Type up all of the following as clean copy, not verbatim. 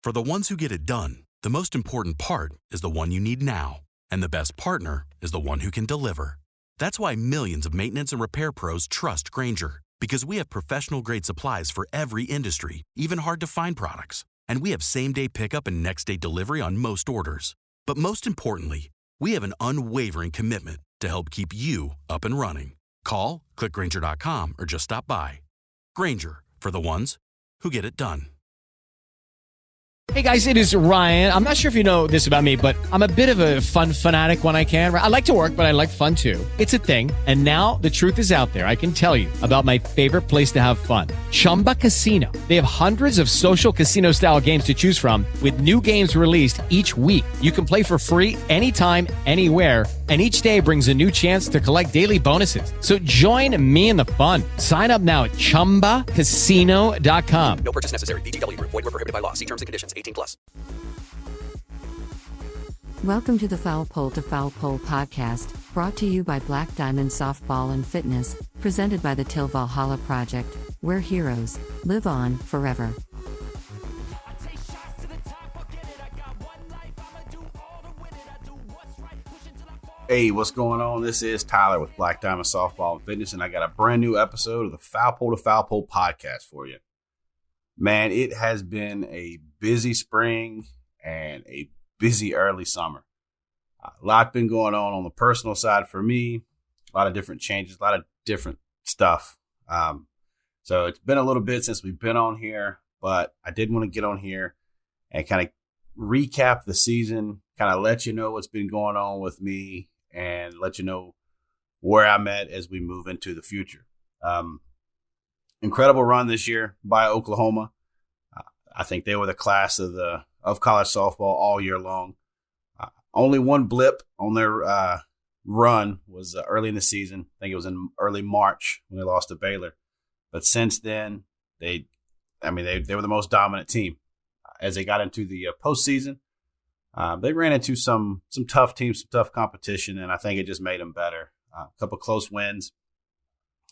For the ones who get it done, the most important part is the one you need now. And the best partner is the one who can deliver. That's why millions of maintenance and repair pros trust Grainger, because we have professional-grade supplies for every industry, even hard-to-find products. And we have same-day pickup and next-day delivery on most orders. But most importantly, we have an unwavering commitment to help keep you up and running. Call, click Grainger.com, or just stop by. Grainger, for the ones who get it done. Hey guys, it is Ryan. I'm not sure if you know this about me, but I'm a bit of a fun fanatic when I can. I like to work, but I like fun too. It's a thing. And now the truth is out there. I can tell you about my favorite place to have fun. Chumba Casino. They have hundreds of social casino style games to choose from with new games released each week. You can play for free anytime, anywhere. And each day brings a new chance to collect daily bonuses. So join me in the fun. Sign up now at ChumbaCasino.com. No purchase necessary. VGW. Void where prohibited by law. See terms and conditions. 18+. Welcome to the Foul Pole to Foul Pole podcast, brought to you by Black Diamond Softball and Fitness, presented by the Till Valhalla Project, where heroes live on forever. Hey, what's going on? This is Tyler with Black Diamond Softball and Fitness, and I got a brand new episode of the Foul Pole to Foul Pole podcast for you. Man, it has been a busy spring and a busy early summer. A lot been going on the personal side for me. A lot of different changes, a lot of different stuff. So it's been a little bit since we've been on here, but I did want to get on here and kind of recap the season, kind of let you know what's been going on with me and let you know where I'm at as we move into the future. Incredible run this year by Oklahoma. I think they were the class of college softball all year long. Only one blip on their run was early in the season. I think it was in early March when they lost to Baylor. But since then, they were the most dominant team. As they got into the postseason, they ran into some tough teams, some tough competition, and I think it just made them better. A couple close wins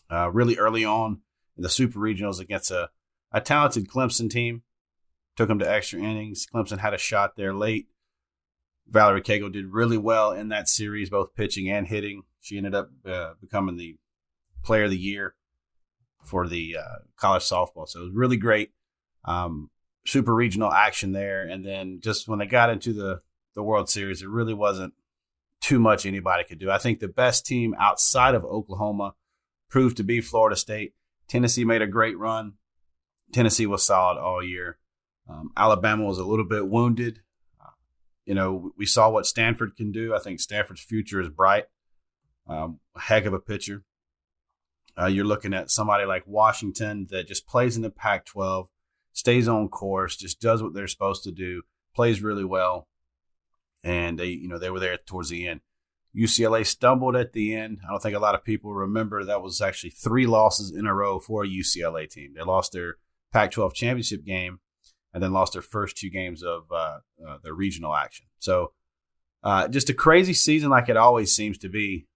really early on in the Super Regionals against a talented Clemson team. Took them to extra innings. Clemson had a shot there late. Valerie Cagle did really well in that series, both pitching and hitting. She ended up becoming the player of the year for the college softball. So it was really great. Super regional action there. And then just when they got into the World Series, it really wasn't too much anybody could do. I think the best team outside of Oklahoma proved to be Florida State. Tennessee made a great run. Tennessee was solid all year. Alabama was a little bit wounded. We saw what Stanford can do. I think Stanford's future is bright. A heck of a pitcher. You're looking at somebody like Washington that just plays in the Pac-12, stays on course, just does what they're supposed to do, plays really well. And they were there towards the end. UCLA stumbled at the end. I don't think a lot of people remember that was actually 3 losses in a row for a UCLA team. They lost their Pac-12 championship game and then lost their first 2 games of their regional action. So just a crazy season like it always seems to be.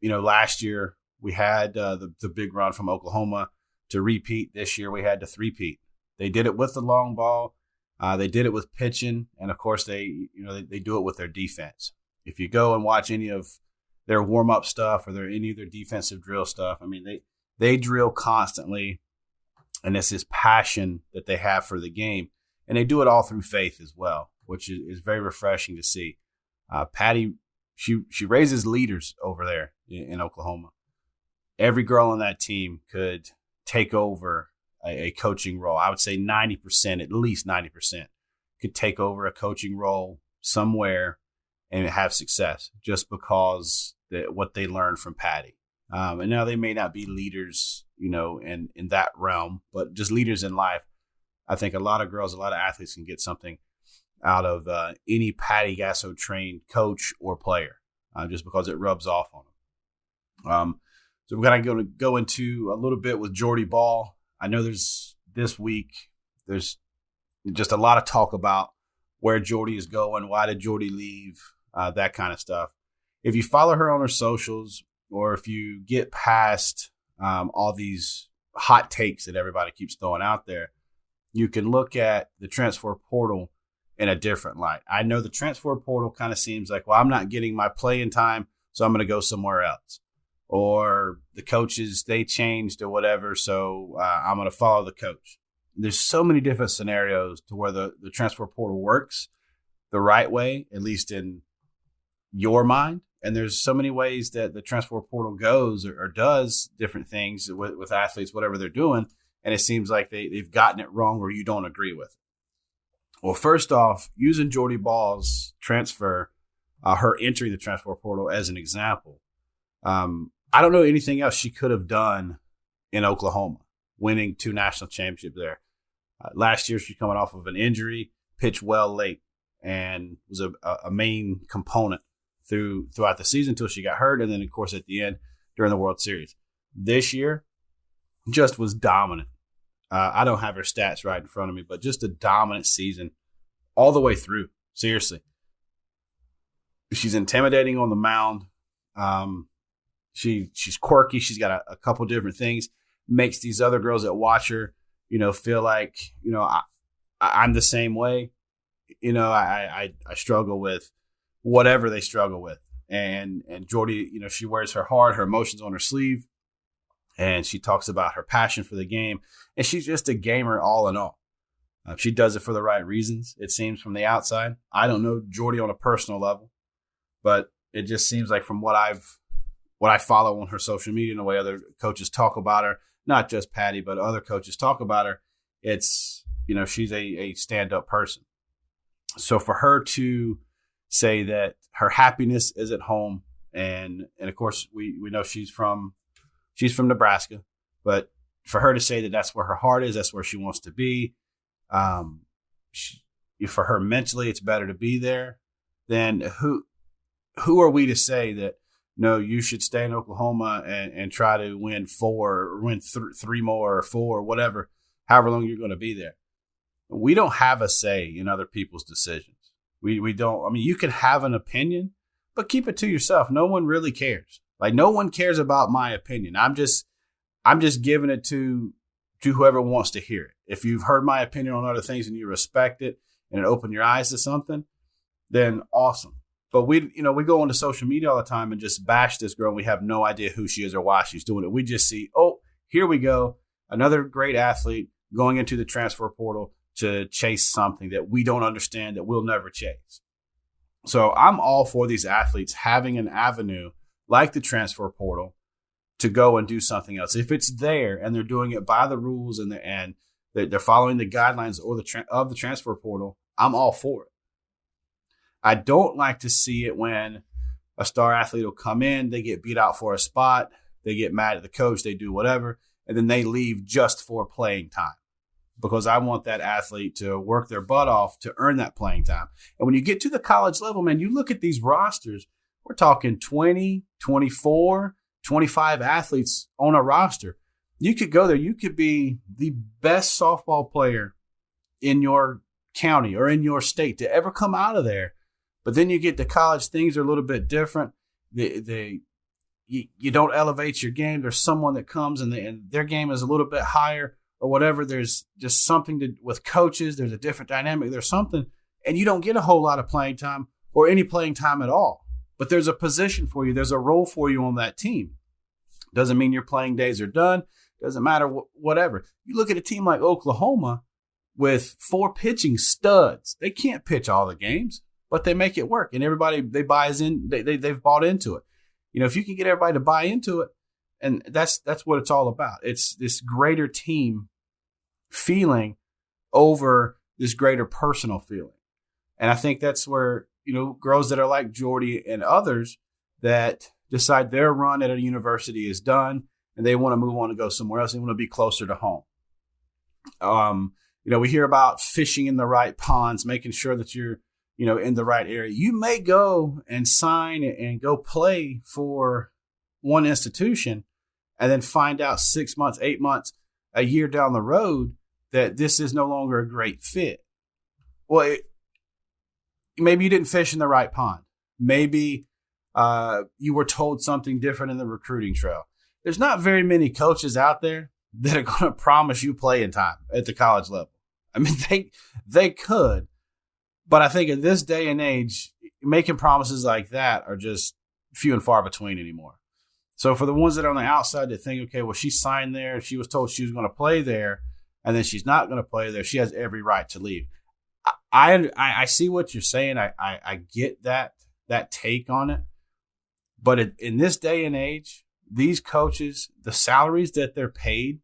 Last year we had the big run from Oklahoma to repeat. This year we had to three-peat. They did it with the long ball. They did it with pitching. And, of course, they do it with their defense. If you go and watch any of their warm-up stuff or any of their defensive drill stuff, I mean, they drill constantly, and it's this passion that they have for the game. And they do it all through faith as well, which is very refreshing to see. Patty, she raises leaders over there in Oklahoma. Every girl on that team could take over a coaching role. I would say 90%, at least 90%, could take over a coaching role somewhere and have success just because what they learned from Patty. And now they may not be leaders, in that realm, but just leaders in life. I think a lot of girls, a lot of athletes can get something out of any Patty Gasso trained coach or player, just because it rubs off on them. So we're going to go into a little bit with Jordy Bahl. I know there's just a lot of talk about where Jordy is going, why did Jordy leave, that kind of stuff. If you follow her on her socials, or if you get past all these hot takes that everybody keeps throwing out there, you can look at the transfer portal in a different light. I know the transfer portal kind of seems like, well, I'm not getting my playing time, so I'm going to go somewhere else. Or the coaches, they changed or whatever, so I'm going to follow the coach. There's so many different scenarios to where the transfer portal works the right way, at least in your mind. And there's so many ways that the transfer portal goes or does different things with athletes, whatever they're doing. And it seems like they've gotten it wrong or you don't agree with it. Well, first off, using Jordy Bahl's transfer, her entering the transfer portal as an example, I don't know anything else she could have done in Oklahoma, winning 2 national championships there. Last year, she's coming off of an injury, pitched well late, and was a main component throughout the season until she got hurt, and then, of course, at the end during the World Series. This year, just was dominant. I don't have her stats right in front of me, but just a dominant season all the way through. Seriously. She's intimidating on the mound. She's quirky. She's got a couple different things. Makes these other girls that watch her, feel like, I'm the same way. I struggle with whatever they struggle with. And Jordy, she wears her heart, her emotions on her sleeve. And she talks about her passion for the game. And she's just a gamer all in all. She does it for the right reasons, it seems, from the outside. I don't know Jordy on a personal level, but it just seems like from what I follow on her social media and the way other coaches talk about her, not just Patty, but other coaches talk about her, it's, she's a stand-up person. So for her to say that her happiness is at home, and of course we know she's from Nebraska, but for her to say that that's where her heart is, that's where she wants to be, for her mentally, it's better to be there. Then who are we to say that, no, you should stay in Oklahoma and try to win 4 or win 3 more or 4 or whatever, however long you're going to be there. We don't have a say in other people's decisions. We don't. I mean, you can have an opinion, but keep it to yourself. No one really cares. Like, no one cares about my opinion. I'm just giving it to whoever wants to hear it. If you've heard my opinion on other things and you respect it and it opened your eyes to something, then awesome. But we go onto social media all the time and just bash this girl. And we have no idea who she is or why she's doing it. We just see, oh, here we go. Another great athlete going into the transfer portal to chase something that we don't understand, that we'll never chase. So I'm all for these athletes having an avenue like the transfer portal to go and do something else. If it's there and they're doing it by the rules and they're following the guidelines or of the transfer portal, I'm all for it. I don't like to see it when a star athlete will come in, they get beat out for a spot, they get mad at the coach, they do whatever, and then they leave just for playing time. Because I want that athlete to work their butt off to earn that playing time. And when you get to the college level, man, you look at these rosters, we're talking 20, 24, 25 athletes on a roster. You could go there. You could be the best softball player in your county or in your state to ever come out of there. But then you get to college, things are a little bit different. You don't elevate your game. There's someone that comes and their game is a little bit higher or whatever. There's just something with coaches. There's a different dynamic. There's something, and you don't get a whole lot of playing time or any playing time at all. But there's a position for you. There's a role for you on that team. Doesn't mean your playing days are done. Doesn't matter, whatever. You look at a team like Oklahoma with 4 pitching studs. They can't pitch all the games, but they make it work. And everybody, they've bought into it. If you can get everybody to buy into it, and that's what it's all about. It's this greater team feeling over this greater personal feeling. And I think that's where, girls that are like Jordy and others that decide their run at a university is done and they want to move on and go somewhere else. They want to be closer to home. We hear about fishing in the right ponds, making sure that you're, in the right area. You may go and sign and go play for one institution and then find out 6 months, 8 months, a year down the road that this is no longer a great fit. Well, maybe you didn't fish in the right pond. Maybe you were told something different in the recruiting trail. There's not very many coaches out there that are going to promise you playing time at the college level. I mean, they could, but I think in this day and age, making promises like that are just few and far between anymore. So for the ones that are on the outside that think, okay, well, she signed there, she was told she was going to play there, and then she's not going to play there, she has every right to leave. I see what you're saying. I get that take on it. But in this day and age, these coaches, the salaries that they're paid,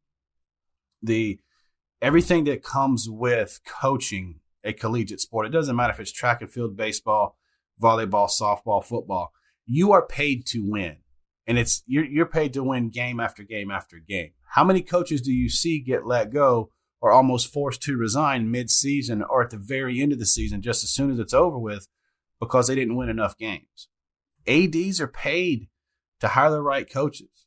everything that comes with coaching a collegiate sport, it doesn't matter if it's track and field, baseball, volleyball, softball, football, you are paid to win. And you're paid to win game after game after game. How many coaches do you see get let go or almost forced to resign mid-season or at the very end of the season just as soon as it's over with because they didn't win enough games? ADs are paid to hire the right coaches.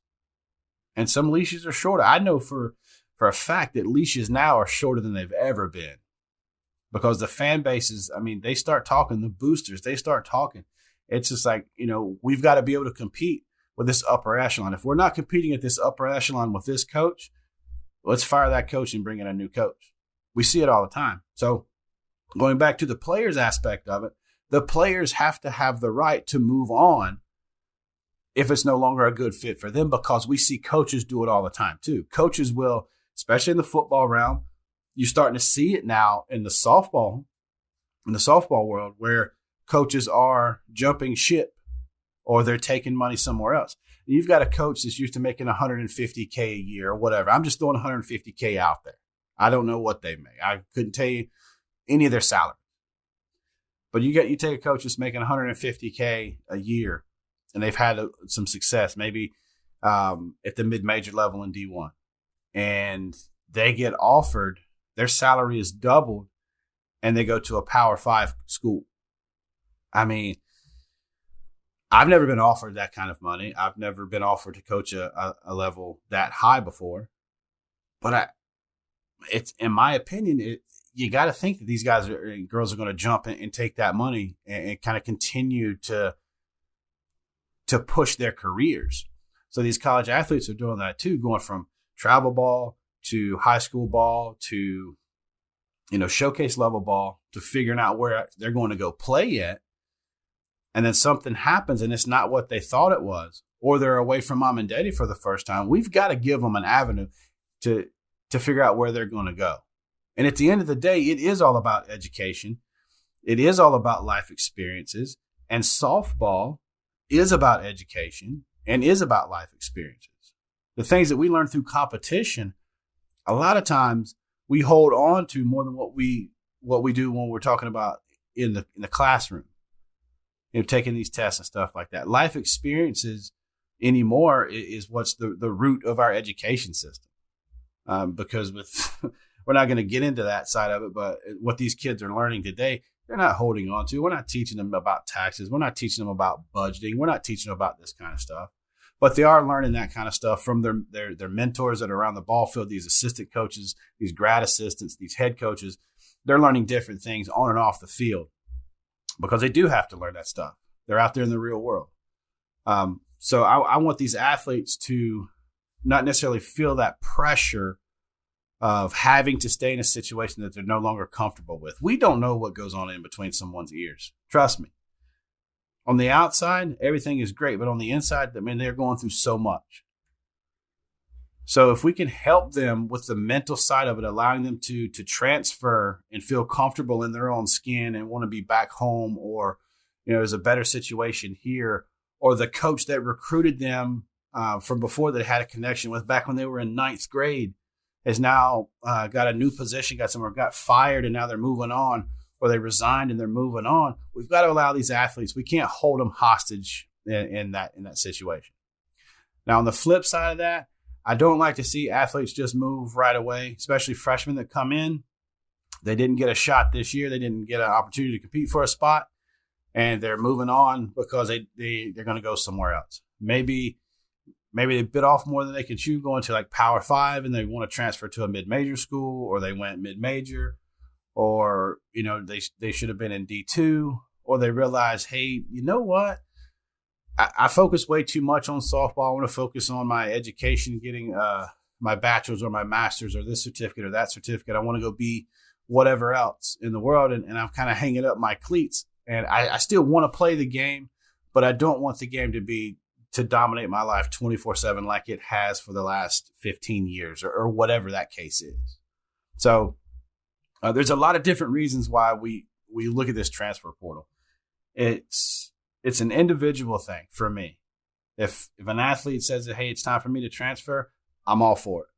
And some leashes are shorter. I know for a fact that leashes now are shorter than they've ever been because the fan bases, I mean, they start talking, the boosters, they start talking. It's just like, we've got to be able to compete with this upper echelon. If we're not competing at this upper echelon with this coach, let's fire that coach and bring in a new coach. We see it all the time. So going back to the players aspect of it, the players have to have the right to move on if it's no longer a good fit for them, because we see coaches do it all the time too. Coaches will, especially in the football realm, you're starting to see it now in the softball world where coaches are jumping ship or they're taking money somewhere else. You've got a coach that's used to making $150K a year or whatever. I'm just throwing $150K out there. I don't know what they make. I couldn't tell you any of their salary. But you take a coach that's making $150K a year, and they've had some success, maybe at the mid-major level in D1, and they get offered, their salary is doubled, and they go to a Power 5 school. I mean, I've never been offered that kind of money. I've never been offered to coach a level that high before. But it's in my opinion, you got to think that these guys and girls are going to jump and take that money and kind of continue to push their careers. So these college athletes are doing that too, going from travel ball to high school ball to, showcase level ball to figuring out where they're going to go play at. And then something happens and it's not what they thought it was, or they're away from mom and daddy for the first time. We've got to give them an avenue to figure out where they're going to go. And at the end of the day, it is all about education. It is all about life experiences. And softball is about education and is about life experiences. The things that we learn through competition, a lot of times we hold on to more than what we do when we're talking about in the classroom. Taking these tests and stuff like that. Life experiences anymore is what's the root of our education system. Because we're not going to get into that side of it, but what these kids are learning today, they're not holding on to. We're not teaching them about taxes. We're not teaching them about budgeting. We're not teaching them about this kind of stuff. But they are learning that kind of stuff from their mentors that are around the ball field, these assistant coaches, these grad assistants, these head coaches. They're learning different things on and off the field, because they do have to learn that stuff. They're out there in the real world. So I want these athletes to not necessarily feel that pressure of having to stay in a situation that they're no longer comfortable with. We don't know what goes on in between someone's ears. Trust me. On the outside, everything is great, but on the inside, they're going through so much. So if we can help them with the mental side of it, allowing them to transfer and feel comfortable in their own skin and want to be back home, or, there's a better situation here, or the coach that recruited them from before that had a connection with back when they were in 9th grade has now got a new position, got fired, and now they're moving on, or they resigned and they're moving on. We've got to allow these athletes, we can't hold them hostage in that situation. Now, on the flip side of that, I don't like to see athletes just move right away, especially freshmen that come in. They didn't get a shot this year. They didn't get an opportunity to compete for a spot, and they're moving on because they're going to go somewhere else. Maybe they bit off more than they could chew, going to like Power 5, and they want to transfer to a mid-major school, or they went mid-major, or, they should have been in D2, or they realize, hey, you know what? I focus way too much on softball. I want to focus on my education, getting my bachelor's or my master's or this certificate or that certificate. I want to go be whatever else in the world. And I'm kind of hanging up my cleats, and I still want to play the game, but I don't want the game to dominate my life 24/7 like it has for the last 15 years or whatever that case is. So there's a lot of different reasons why we look at this transfer portal. It's an individual thing for me. If an athlete says that, hey, it's time for me to transfer, I'm all for it.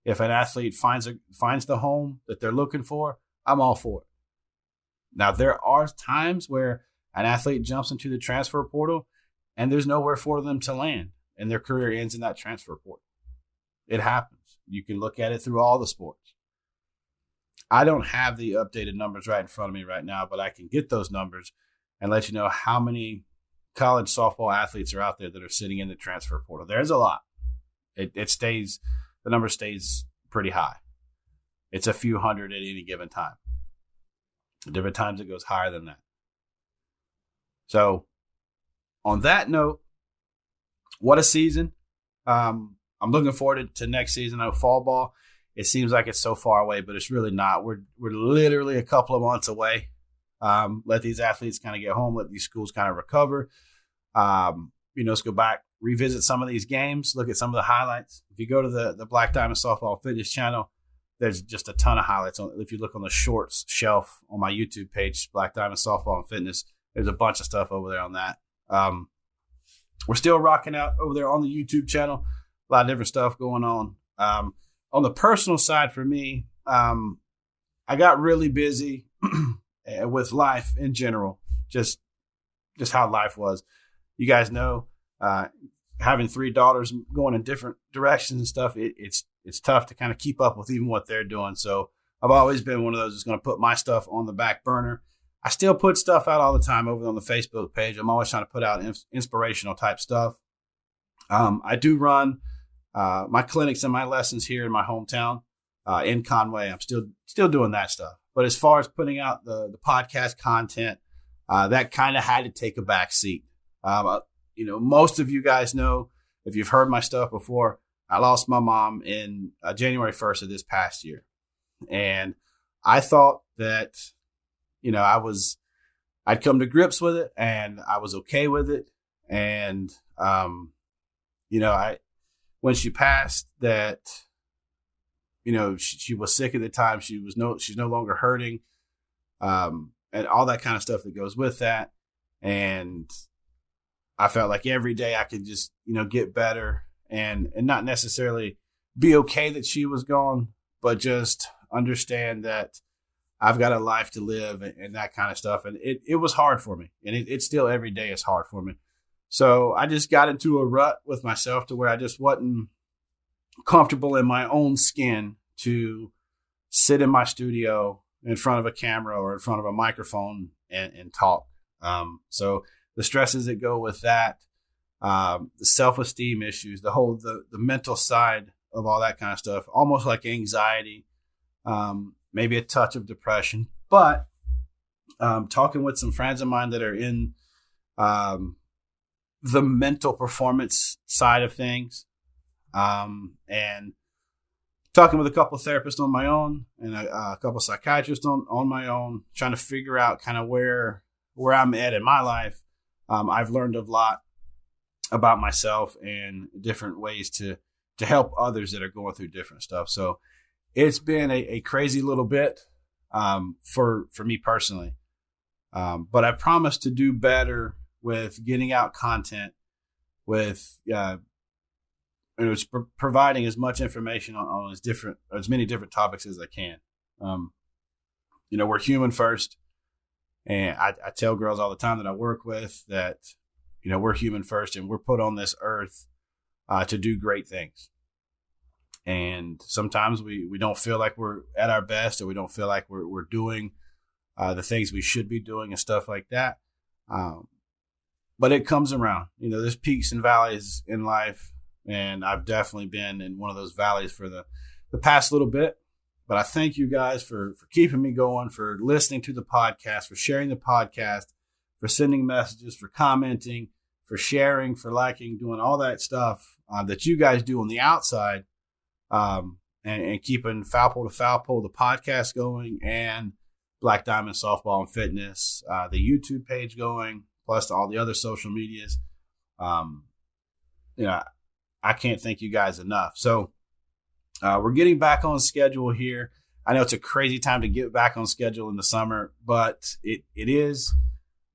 If an athlete finds the home that they're looking for, I'm all for it. Now, there are times where an athlete jumps into the transfer portal and there's nowhere for them to land, and their career ends in that transfer portal. It happens. You can look at it through all the sports. I don't have the updated numbers right in front of me right now, but I can get those numbers and let you know how many college softball athletes are out there that are sitting in the transfer portal. There's a lot. The number stays pretty high. It's a few hundred at any given time. At different times it goes higher than that. So on that note, what a season. I'm looking forward to next season. I know fall ball, it seems like it's so far away, but it's really not. We're literally a couple of months away. Let these athletes kind of get home. Let these schools kind of recover. Let's go back, revisit some of these games, look at some of the highlights. If you go to the Black Diamond Softball Fitness channel, there's just a ton of highlights. If you look on the shorts shelf on my YouTube page, Black Diamond Softball and Fitness, there's a bunch of stuff over there on that. We're still rocking out over there on the YouTube channel. A lot of different stuff going on. On the personal side for me, I got really busy with life in general, just how life was. You guys know, having 3 daughters going in different directions and stuff, it's tough to kind of keep up with even what they're doing. So I've always been one of those that's going to put my stuff on the back burner. I still put stuff out all the time over on the Facebook page. I'm always trying to put out inspirational type stuff. I do run my clinics and my lessons here in my hometown in Conway. I'm still doing that stuff. But as far as putting out the podcast content, that kind of had to take a back seat. Most of you guys know, if you've heard my stuff before, I lost my mom in January 1st of this past year. And I thought that, I'd come to grips with it and I was okay with it. And, when she passed, that, she was sick at the time. She's no longer hurting, and all that kind of stuff that goes with that. And I felt like every day I could just, get better and not necessarily be okay that she was gone, but just understand that I've got a life to live and that kind of stuff. And it was hard for me, and it still every day is hard for me. So I just got into a rut with myself to where I just wasn't comfortable in my own skin to sit in my studio in front of a camera or in front of a microphone and talk. So the stresses that go with that, the self-esteem issues, the mental side of all that kind of stuff, almost like anxiety, maybe a touch of depression. But talking with some friends of mine that are in the mental performance side of things, and talking with a couple of therapists on my own and a couple of psychiatrists on my own, trying to figure out kind of where I'm at in my life. I've learned a lot about myself and different ways to help others that are going through different stuff. So it's been a crazy little bit for me personally. But I promise to do better with getting out content, with providing as much information on as many different topics as I can. We're human first. And I tell girls all the time that I work with that, we're human first and we're put on this earth to do great things. And sometimes we don't feel like we're at our best, or we don't feel like we're doing the things we should be doing and stuff like that. But it comes around. There's peaks and valleys in life. And I've definitely been in one of those valleys for the past little bit. But I thank you guys for keeping me going, for listening to the podcast, for sharing the podcast, for sending messages, for commenting, for sharing, for liking, doing all that stuff that you guys do on the outside. and keeping Foul Pole to Foul Pole, the podcast going, and Black Diamond Softball and Fitness, the YouTube page going, plus all the other social medias. I can't thank you guys enough. So we're getting back on schedule here. I know it's a crazy time to get back on schedule in the summer, but it is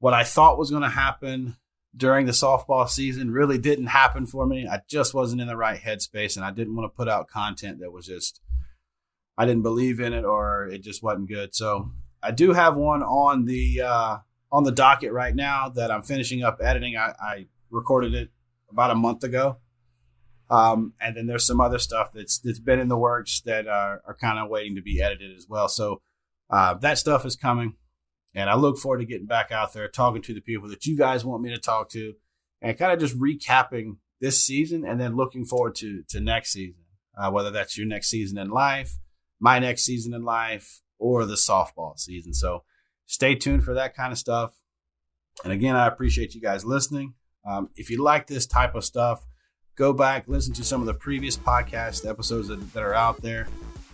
what I thought was going to happen during the softball season. Really didn't happen for me. I just wasn't in the right headspace, and I didn't want to put out content that was just, I didn't believe in it, or it just wasn't good. So I do have one on the docket right now that I'm finishing up editing. I recorded it about a month ago. And then there's some other stuff that's been in the works that are kind of waiting to be edited as well. So that stuff is coming, and I look forward to getting back out there, talking to the people that you guys want me to talk to, and kind of just recapping this season and then looking forward to next season, whether that's your next season in life, my next season in life, or the softball season. So stay tuned for that kind of stuff. And again, I appreciate you guys listening. If you like this type of stuff, go back, listen to some of the previous podcast episodes that are out there.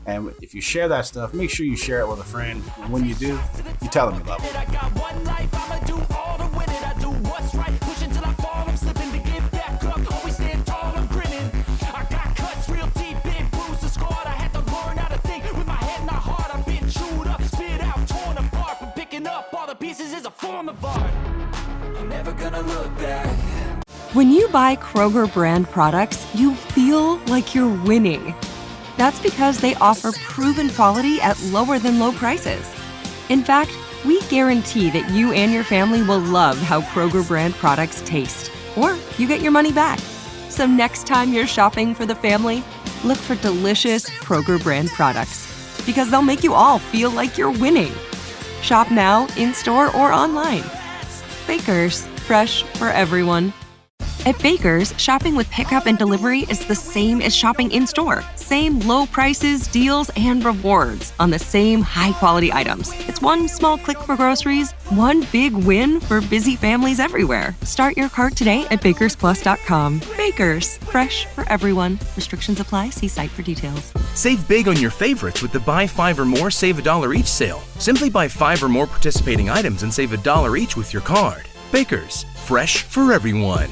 And if you share that stuff, make sure you share it with a friend. And when you do, you tell them you love them. I got one life, I'ma do all to win it. I do what's right, push until I fall, I'm slipping to get back up. Always stand tall, I'm grinning. I got cuts real deep, big bruises scarred. I had to learn how to think with my head and my heart. I've been chewed up, spit out, torn apart. But picking up all the pieces is a form of art. I'm never gonna look back. When you buy Kroger brand products, you feel like you're winning. That's because they offer proven quality at lower than low prices. In fact, we guarantee that you and your family will love how Kroger brand products taste, or you get your money back. So next time you're shopping for the family, look for delicious Kroger brand products, because they'll make you all feel like you're winning. Shop now, in-store, or online. Baker's, fresh for everyone. At Baker's, shopping with pickup and delivery is the same as shopping in-store. Same low prices, deals, and rewards on the same high-quality items. It's one small click for groceries, one big win for busy families everywhere. Start your cart today at bakersplus.com. Baker's, fresh for everyone. Restrictions apply. See site for details. Save big on your favorites with the Buy 5 or More, Save $1 each sale. Simply buy 5 or more participating items and save $1 each with your card. Baker's, fresh for everyone.